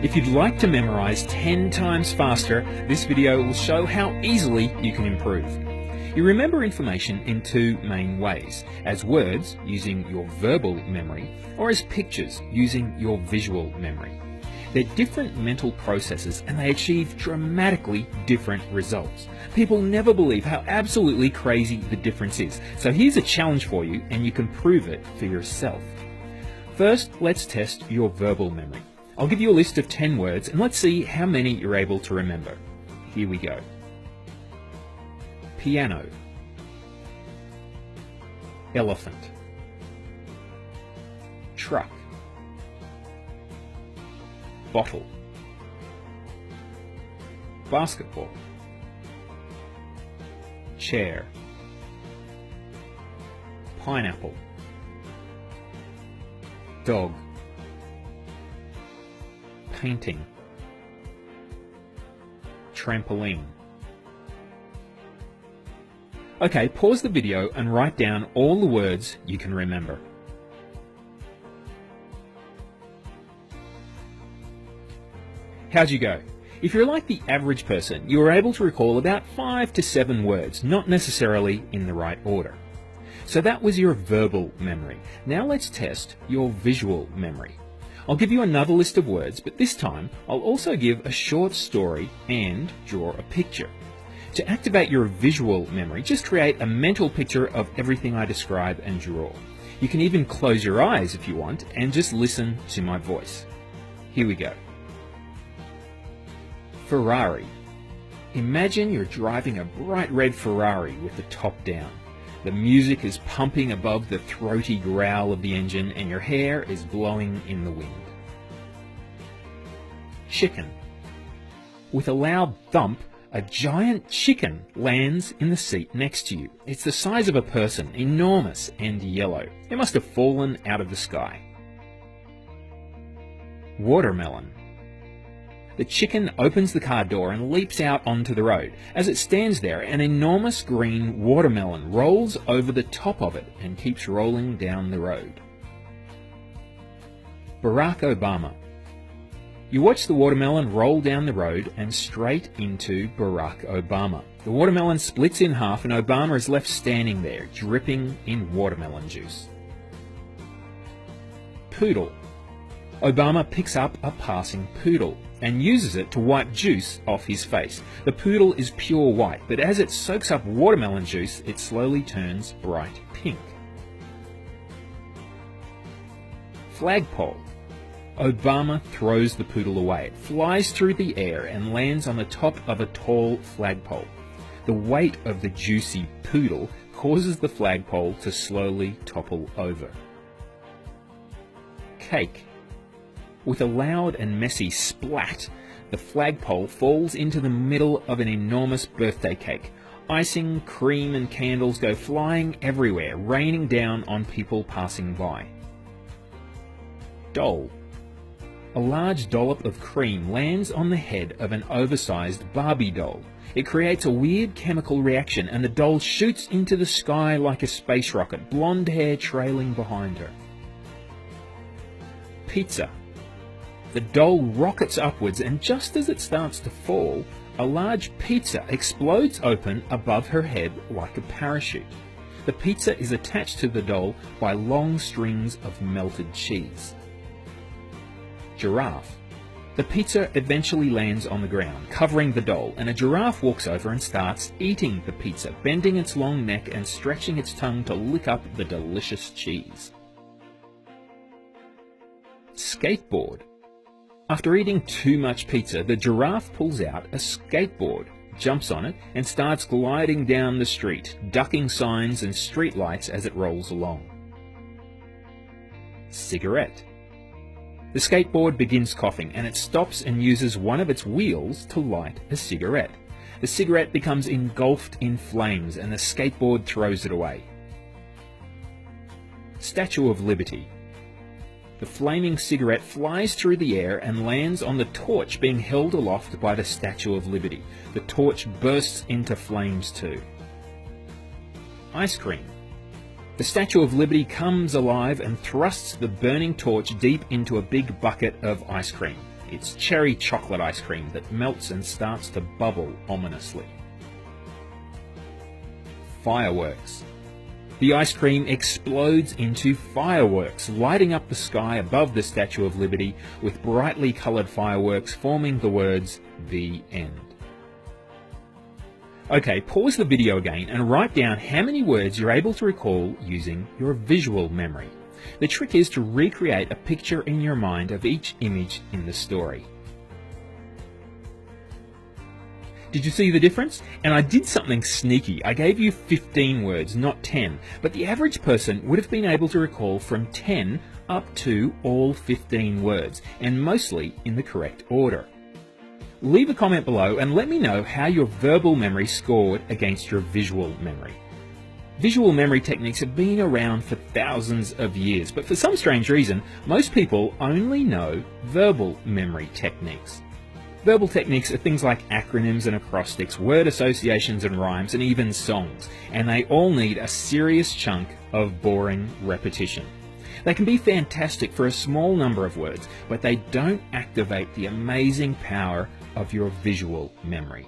If you'd like to memorize 10 times faster, this video will show how easily you can improve. You remember information in two main ways: as words, using your verbal memory, or as pictures, using your visual memory. They're different mental processes and they achieve dramatically different results. People never believe how absolutely crazy the difference is. So here's a challenge for you and you can prove it for yourself. First, let's test your verbal memory. I'll give you a list of 10 words and let's see how many you're able to remember. Here we go. Piano, elephant, truck, bottle, basketball, chair, pineapple, dog, painting, trampoline. Okay, pause the video and write down all the words you can remember. How'd you go? If you're like the average person, you were able to recall about 5 to 7 words, not necessarily in the right order. So that was your verbal memory. Now let's test your visual memory. I'll give you another list of words, but this time I'll also give a short story and draw a picture. To activate your visual memory, just create a mental picture of everything I describe and draw. You can even close your eyes if you want and just listen to my voice. Here we go. Ferrari. Imagine you're driving a bright red Ferrari with the top down. The music is pumping above the throaty growl of the engine and your hair is blowing in the wind. Chicken. With a loud thump, a giant chicken lands in the seat next to you. It's the size of a person, enormous and yellow. It must have fallen out of the sky. Watermelon. The chicken opens the car door and leaps out onto the road. As it stands there, an enormous green watermelon rolls over the top of it and keeps rolling down the road. Barack Obama. You watch the watermelon roll down the road and straight into Barack Obama. The watermelon splits in half and Obama is left standing there, dripping in watermelon juice. Poodle. Obama picks up a passing poodle and uses it to wipe juice off his face. The poodle is pure white, but as it soaks up watermelon juice, it slowly turns bright pink. Flagpole. Obama throws the poodle away. It flies through the air and lands on the top of a tall flagpole. The weight of the juicy poodle causes the flagpole to slowly topple over. Cake. With a loud and messy splat, the flagpole falls into the middle of an enormous birthday cake. Icing, cream and candles go flying everywhere, raining down on people passing by. Doll. A large dollop of cream lands on the head of an oversized Barbie doll. It creates a weird chemical reaction and the doll shoots into the sky like a space rocket, blonde hair trailing behind her. Pizza. The doll rockets upwards and just as it starts to fall, a large pizza explodes open above her head like a parachute. The pizza is attached to the doll by long strings of melted cheese. Giraffe. The pizza eventually lands on the ground, covering the doll, and a giraffe walks over and starts eating the pizza, bending its long neck and stretching its tongue to lick up the delicious cheese. Skateboard. After eating too much pizza, the giraffe pulls out a skateboard, jumps on it, and starts gliding down the street, ducking signs and street lights as it rolls along. Cigarette. The skateboard begins coughing and it stops and uses one of its wheels to light a cigarette. The cigarette becomes engulfed in flames and the skateboard throws it away. Statue of Liberty. The flaming cigarette flies through the air and lands on the torch being held aloft by the Statue of Liberty. The torch bursts into flames too. Ice cream. The Statue of Liberty comes alive and thrusts the burning torch deep into a big bucket of ice cream. It's cherry chocolate ice cream that melts and starts to bubble ominously. Fireworks. The ice cream explodes into fireworks, lighting up the sky above the Statue of Liberty with brightly coloured fireworks forming the words, "The End." Okay, pause the video again and write down how many words you're able to recall using your visual memory. The trick is to recreate a picture in your mind of each image in the story. Did you see the difference? And I did something sneaky. I gave you 15 words, not 10, but the average person would have been able to recall from 10 up to all 15 words, and mostly in the correct order. Leave a comment below and let me know how your verbal memory scored against your visual memory. Visual memory techniques have been around for thousands of years, but for some strange reason, most people only know verbal memory techniques. Verbal techniques are things like acronyms and acrostics, word associations and rhymes, and even songs, and they all need a serious chunk of boring repetition. They can be fantastic for a small number of words, but they don't activate the amazing power of your visual memory.